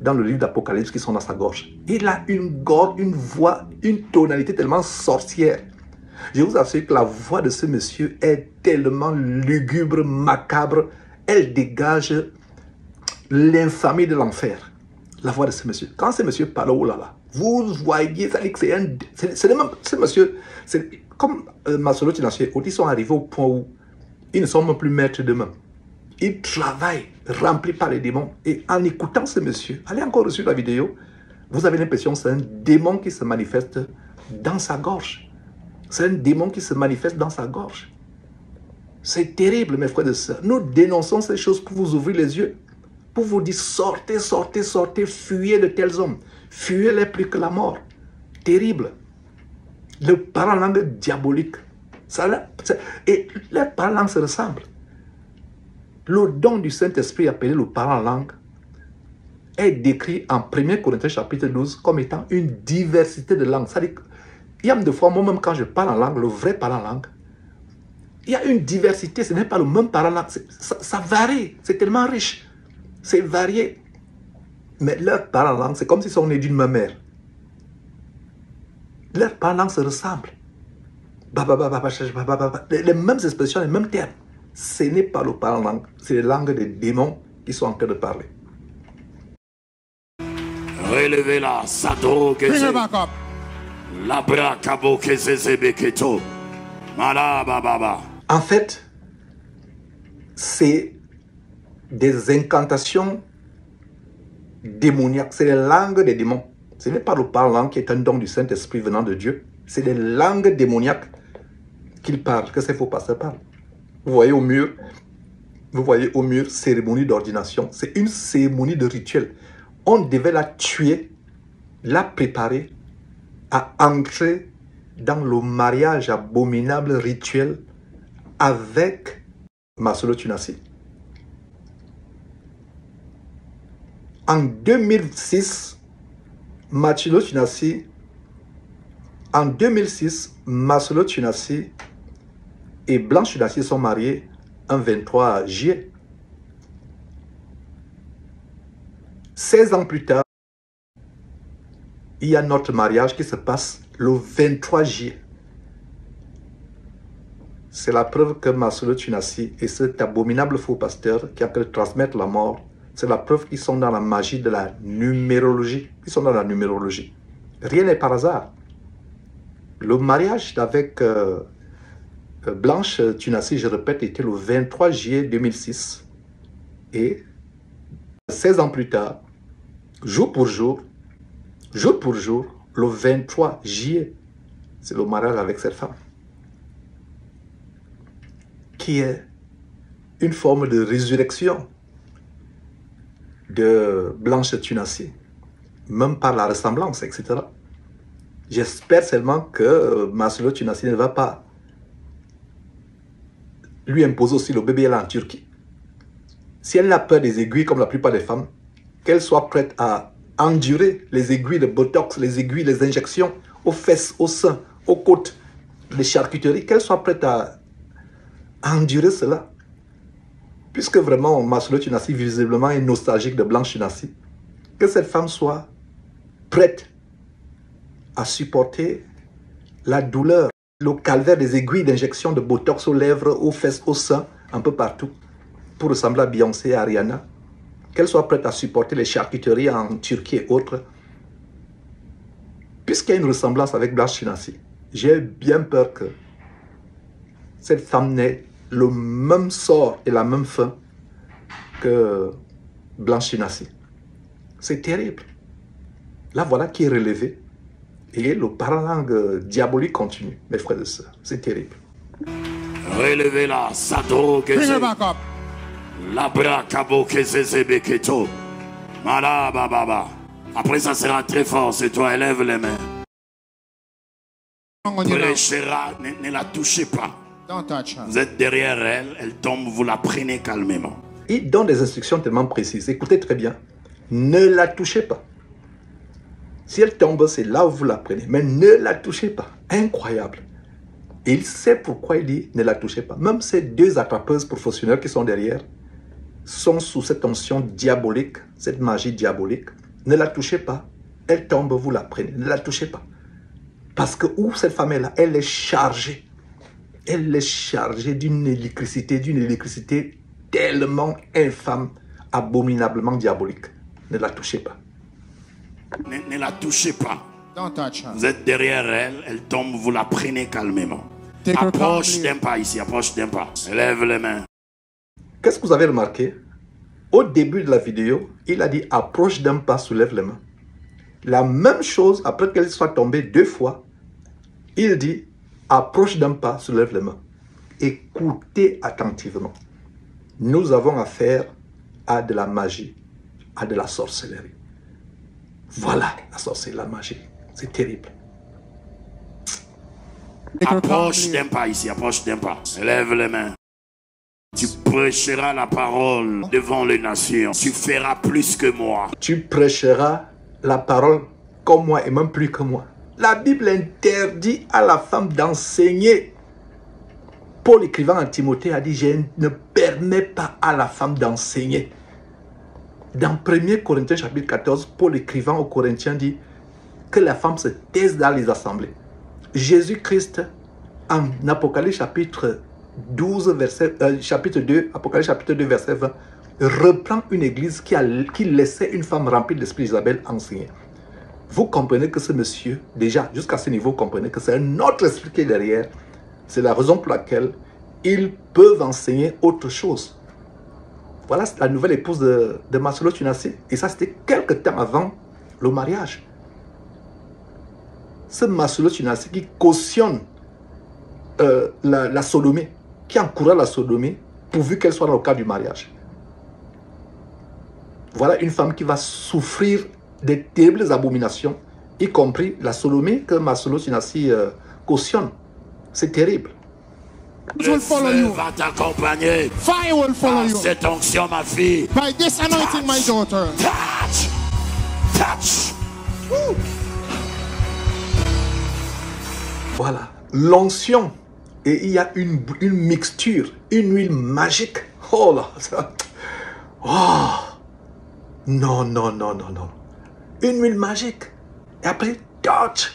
dans le livre d'Apocalypse qui sont dans sa gorge. Il a une gorge, une voix, une tonalité tellement sorcière. Je vous assure que la voix de ce monsieur est tellement lugubre, macabre. Elle dégage l'infamie de l'enfer. La voix de ce monsieur. Quand ce monsieur parle, oh là là, vous voyez, ça dit que c'est même, ce monsieur, comme Masolo Tinaché, ils sont arrivés au point où ils ne sont même plus maîtres d'eux-mêmes. Ils travaillent, remplis par les démons. Et en écoutant ce monsieur, allez encore sur la vidéo, vous avez l'impression que c'est un démon qui se manifeste dans sa gorge. C'est un démon qui se manifeste dans sa gorge. C'est terrible, mes frères et sœurs. Nous dénonçons ces choses pour vous ouvrir les yeux. Pour vous dire, sortez, sortez, sortez, fuyez de tels hommes. Fuyez-les plus que la mort. Terrible. Le parlant-langue diabolique. Et les parlant-langue se ressemblent. Le don du Saint-Esprit appelé le parlant-langue est décrit en 1 Corinthiens chapitre 12 comme étant une diversité de langues. C'est-à-dire qu'il y a des fois, moi-même quand je parle en langue, le vrai parlant-langue, il y a une diversité, ce n'est pas le même parlant-langue. Ça varie, c'est tellement riche. C'est varié. Mais leur parlant-langue, c'est comme s'ils sont nés d'une même mère. Leurs parlant-langue se ressemblent. Les mêmes expressions, les mêmes termes. Ce n'est pas le parlant-langue, c'est les langues des démons qui sont en train de parler.
Relevez-la, Sadro
Bring her back up.
Labra Kabo Kezebeketo. Malababa.
En fait, c'est des incantations démoniaques, c'est les langues des démons. Ce n'est pas le parlant qui est un don du Saint-Esprit venant de Dieu, c'est des langues démoniaques qu'il parle, que ces faux pasteurs parlent. Vous voyez au mur, cérémonie d'ordination. C'est une cérémonie de rituel. On devait la tuer, la préparer à entrer dans le mariage abominable rituel avec Masolo Tsunasi. En 2006, Masolo Tsunasi et Blanche Tsunasi sont mariés un 23 juillet. 16 ans plus tard, il y a notre mariage qui se passe le 23 juillet. C'est la preuve que Masolo Tsunasi et cet abominable faux pasteur qui a pu transmettre la mort, c'est la preuve qu'ils sont dans la magie de la numérologie. Ils sont dans la numérologie. Rien n'est par hasard. Le mariage avec Blanche Tsunasi, je répète, était le 23 juillet 2006. Et 16 ans plus tard, jour pour jour, le 23 juillet, c'est le mariage avec cette femme. Qui est une forme de résurrection de Blanche Tsunasi, même par la ressemblance, etc. J'espère seulement que Masolo Tsunasi ne va pas lui impose aussi le bébé là en Turquie. Si elle n'a peur des aiguilles comme la plupart des femmes, qu'elle soit prête à endurer les aiguilles de botox, les aiguilles, les injections aux fesses, aux seins, aux côtes, les charcuteries, qu'elle soit prête à endurer cela. Puisque vraiment Masolo Tsunasi visiblement est nostalgique de Blanche Tsunasi, que cette femme soit prête à supporter la douleur, le calvaire des aiguilles d'injection de botox aux lèvres, aux fesses, aux seins, un peu partout, pour ressembler à Beyoncé et à Rihanna, qu'elle soit prête à supporter les charcuteries en Turquie et autres, puisqu'il y a une ressemblance avec Blanche Tsunasi. J'ai bien peur que cette femme n'ait le même sort et la même fin que Blanche Tsunasi. C'est terrible. Là, voilà qui est relevé. Et le parlant diabolique continue, mes frères et sœurs. C'est terrible.
Relevez-la, Sadro
Bring her back up.
Labra Kabo Kezebeketo. Malababa. Après, ça sera très fort. C'est toi, élève les mains. Prêchera, ne la touchez pas.
Don't touch her.
Vous êtes derrière elle, elle tombe, vous la prenez calmement.
Il donne des instructions tellement précises. Écoutez très bien. Ne la touchez pas. Si elle tombe, c'est là où vous la prenez. Mais ne la touchez pas. Incroyable. Et il sait pourquoi il dit ne la touchez pas. Même ces deux attrapeuses professionnelles qui sont derrière sont sous cette tension diabolique, cette magie diabolique. Ne la touchez pas. Elle tombe, vous la prenez. Ne la touchez pas. Parce que où cette femme est là, elle est chargée. Elle est chargée d'une électricité tellement infâme, abominablement diabolique. Ne la touchez pas.
Ne la touchez pas.
Don't touch her.
Vous êtes derrière elle, elle tombe, vous la prenez calmement.
Take her
Approche
calmly.
d'un pas ici, approche d'un pas. Lève les mains.
Qu'est-ce que vous avez remarqué? Au début de la vidéo, il a dit « approche d'un pas, soulève les mains ». La même chose, après qu'elle soit tombée 2 fois, il dit « approche d'un pas, soulève les mains ». Écoutez attentivement. Nous avons affaire à de la magie, à de la sorcellerie. Voilà la sorcellerie, la magie. C'est terrible.
Take her
Approche
calmly.
d'un pas ici, approche d'un pas. Lève les mains. Tu prêcheras la parole devant les nations. Tu feras plus que moi.
Tu prêcheras la parole comme moi et même plus que moi. La Bible interdit à la femme d'enseigner. Paul, écrivant à Timothée, a dit « Je ne permets pas à la femme d'enseigner ». Dans 1 Corinthiens chapitre 14, Paul, écrivant aux Corinthiens, dit que la femme se taise dans les assemblées. Jésus-Christ, en Apocalypse chapitre 12, chapitre 2, Apocalypse chapitre 2, verset 20, reprend une église qui laissait une femme remplie de l'esprit d'Isabelle enseigner. Vous comprenez que ce monsieur, déjà, jusqu'à ce niveau, vous comprenez que c'est un autre esprit qui est derrière. C'est la raison pour laquelle ils peuvent enseigner autre chose. Voilà la nouvelle épouse de Maslow Tunassi. Et ça, c'était quelques temps avant le mariage. Ce Maslow Tunassi qui cautionne la sodomie, qui encourage la sodomie, pourvu qu'elle soit dans le cadre du mariage. Voilà une femme qui va souffrir des terribles abominations, y compris la sodomie que Maslow Tunassi cautionne. C'est terrible.
Will
Le
follow
feu
you.
va t'accompagner.
Fire will follow
Par
you.
cette onction, ma fille.
By this anointing, my daughter.
Touch. Touch.
Voilà, l'onction. Et il y a une mixture, une huile magique. Oh là, ça. Oh. Non, non, non, non, non. Une huile magique. Et après, touch.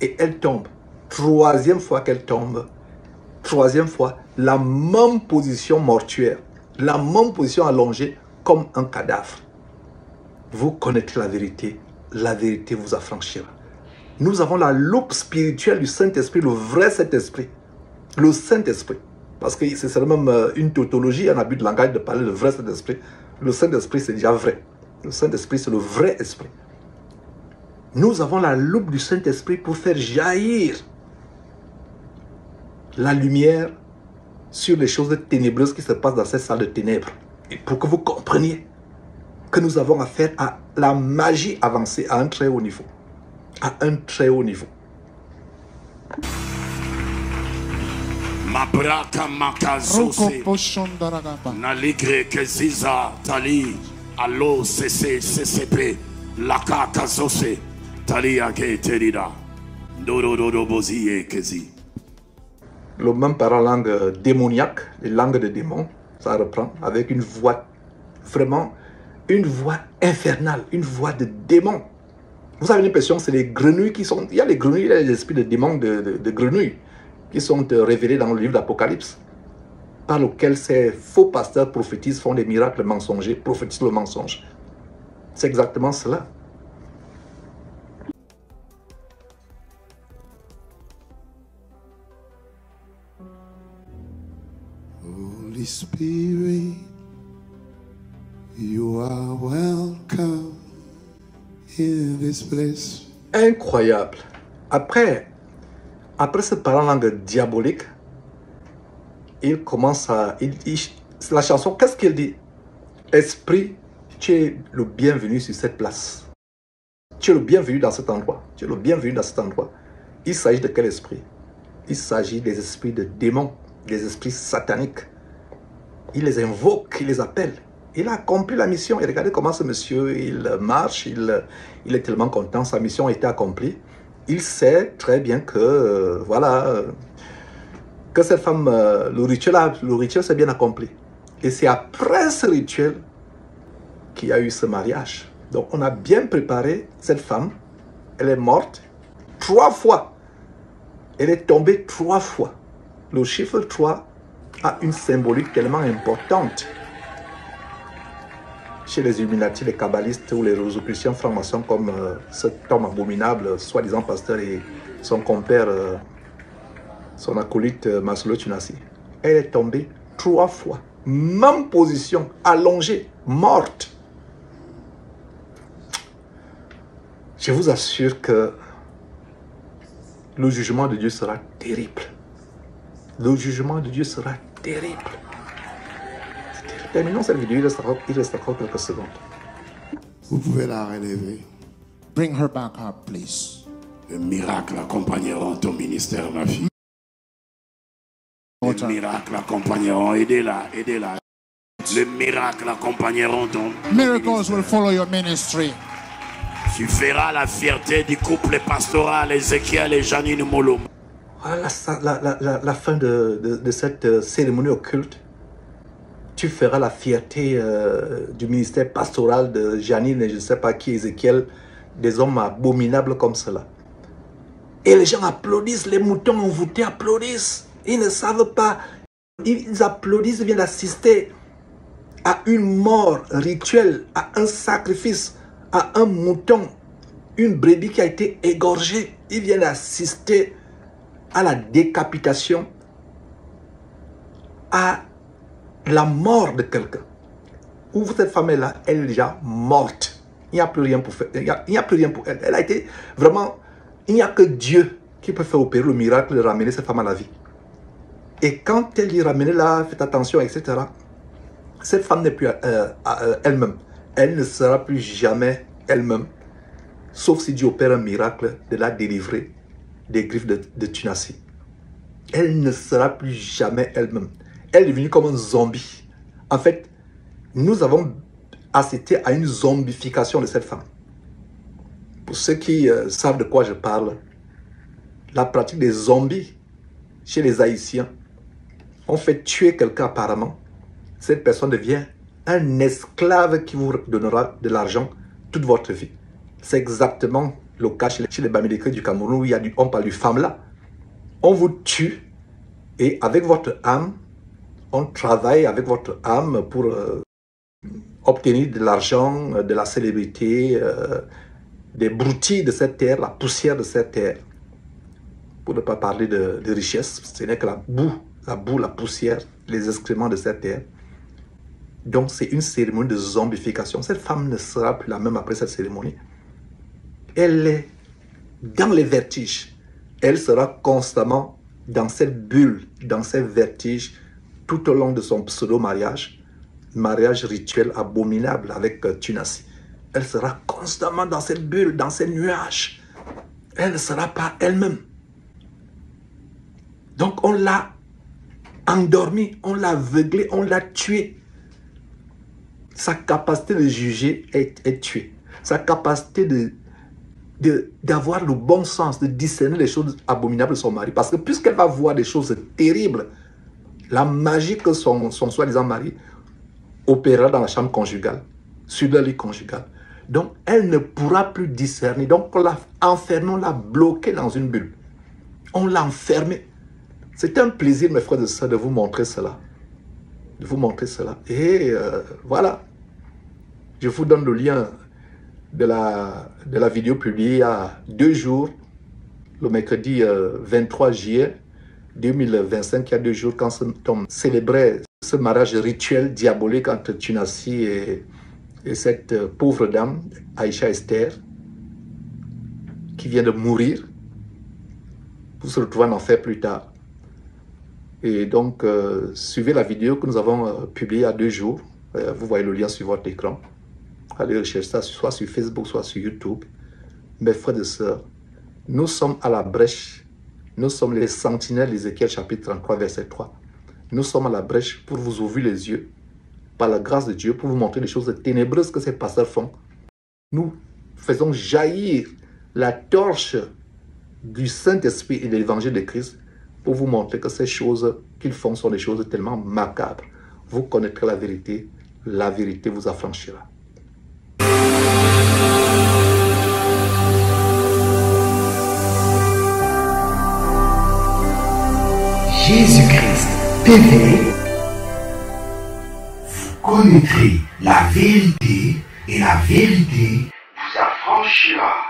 Et elle tombe. 3e fois qu'elle tombe. 3e fois, la même position mortuaire. La même position allongée comme un cadavre. Vous connaîtrez la vérité vous affranchira. Nous avons la loupe spirituelle du Saint-Esprit, le vrai Saint-Esprit. Le Saint-Esprit. Parce que c'est même une tautologie, un abus de langage de parler le vrai Saint-Esprit. Le Saint-Esprit, c'est déjà vrai. Le Saint-Esprit, c'est le vrai esprit. Nous avons la loupe du Saint-Esprit pour faire jaillir la lumière sur les choses ténébreuses qui se passent dans cette salle de ténèbres. Et pour que vous compreniez que nous avons affaire à la magie avancée à un très haut niveau. À un très haut niveau.
Mabraka makazose.
Roko poshondaragaba.
Naligre keziza tali. Allo CCP. Laka kazose. Tali ake terida. Dorododo boziye kezi.
Le même par la langue démoniaque, les langues de démons, ça reprend avec une voix, vraiment, une voix infernale, une voix de démon. Vous avez l'impression que c'est les grenouilles qui sont... Il y a les grenouilles, il y a les esprits de démons de grenouilles qui sont révélés dans le livre d'Apocalypse, par lequel ces faux pasteurs prophétisent, font des miracles mensongers, prophétisent le mensonge. C'est exactement cela.
Holy Spirit, you are welcome in this place.
Incroyable. Après ce parlant langue diabolique, il commence à... la chanson, qu'est-ce qu'il dit? Esprit, tu es le bienvenu sur cette place. Tu es le bienvenu dans cet endroit. Tu es le bienvenu dans cet endroit. Il s'agit de quel esprit? Il s'agit des esprits de démons, des esprits sataniques. Il les invoque, il les appelle. Il a accompli la mission. Et regardez comment ce monsieur, il marche, il est tellement content. Sa mission a été accomplie. Il sait très bien que, voilà, que cette femme, le rituel s'est bien accompli. Et c'est après ce rituel qu'il y a eu ce mariage. Donc on a bien préparé cette femme. Elle est morte 3 fois. Elle est tombée 3 fois. Le chiffre 3 a une symbolique tellement importante. Chez les Illuminati, les kabbalistes ou les rosicruciens francs-maçons comme cet homme abominable, soi-disant pasteur et son compère, son acolyte Maslow Tunasi. Elle est tombée 3 fois. Même position, allongée, morte. Je vous assure que le jugement de Dieu sera terrible. Le jugement de Dieu sera terrible. Terminons cette vidéo, il reste encore quelques secondes.
Vous pouvez la relever.
Bring her back up, please.
Les miracles accompagneront ton ministère, ma fille. Les miracles accompagneront, aidez-la, aidez-la. Les miracles accompagneront ton...
Miracles will follow your ministry.
Tu feras la fierté du couple pastoral Ézéchiel et Janine Molo.
Voilà la fin de cette cérémonie occulte. Tu feras la fierté du ministère pastoral de Janine et je ne sais pas qui, Ézéchiel, des hommes abominables comme cela. Et les gens applaudissent, les moutons envoûtés applaudissent. Ils ne savent pas. Ils applaudissent, ils viennent d'assister à une mort rituelle, à un sacrifice, à un mouton, une brebis qui a été égorgée. Ils viennent assister à la décapitation, à la mort de quelqu'un. Où cette femme est là, elle est déjà morte. Il n'y a plus rien pour faire. Il n'y a plus rien pour elle. Elle a été vraiment... Il n'y a que Dieu qui peut faire opérer le miracle de ramener cette femme à la vie. Et quand elle dit ramenez-la, faites attention, etc. Cette femme n'est plus elle-même. Elle ne sera plus jamais elle-même. Sauf si Dieu opère un miracle de la délivrer des griffes de Tunasi. Elle ne sera plus jamais elle-même. Elle est devenue comme un zombie. En fait, nous avons assisté à une zombification de cette femme. Pour ceux qui savent de quoi je parle, la pratique des zombies chez les Haïtiens, on fait tuer quelqu'un apparemment. Cette personne devient un esclave qui vous donnera de l'argent toute votre vie. C'est exactement le cas chez les Bamileke du Cameroun où on parle du femme-là. On vous tue et avec votre âme, on travaille avec votre âme pour obtenir de l'argent, de la célébrité, des broutilles de cette terre, la poussière de cette terre. Pour ne pas parler de richesse, ce n'est que la boue, la poussière, les excréments de cette terre. Donc c'est une cérémonie de zombification. Cette femme ne sera plus la même après cette cérémonie. Elle est dans les vertiges. Elle sera constamment dans cette bulle, dans ces vertiges, tout au long de son pseudo-mariage, mariage rituel abominable avec Tunasi. Elle sera constamment dans cette bulle, dans ces nuages. Elle ne sera pas elle-même. Donc on l'a endormie, on l'a aveuglée, on l'a tuée. Sa capacité de juger est tuée. Sa capacité d'avoir le bon sens, de discerner les choses abominables de son mari. Parce que puisqu'elle va voir des choses terribles, la magie que son soi-disant mari opérera dans la chambre conjugale, sur le lit conjugal. Donc, elle ne pourra plus discerner. Donc, on l'a enfermée, on l'a bloquée dans une bulle. On l'a enfermée. C'est un plaisir, mes frères et sœurs, de vous montrer cela. De vous montrer cela. Et voilà. Je vous donne le lien de la vidéo publiée il y a 2 jours, le mercredi 23 juillet 2025, il y a 2 jours, quand on célébrait ce mariage rituel diabolique entre Tunasi et cette pauvre dame, Aïcha Esther, qui vient de mourir, pour se retrouver en enfer plus tard. Et donc, suivez la vidéo que nous avons publiée il y a 2 jours. Vous voyez le lien sur votre écran. Allez rechercher ça soit sur Facebook, soit sur YouTube. Mes frères et sœurs, nous sommes à la brèche. Nous sommes les sentinelles d'Ézéchiel chapitre 33, verset 3. Nous sommes à la brèche pour vous ouvrir les yeux, par la grâce de Dieu, pour vous montrer les choses ténébreuses que ces pasteurs font. Nous faisons jaillir la torche du Saint-Esprit et de l'évangile de Christ pour vous montrer que ces choses qu'ils font sont des choses tellement macabres. Vous connaîtrez la vérité vous affranchira.
Jésus-Christ TV, vous connaîtrez la vérité et la vérité vous affranchira.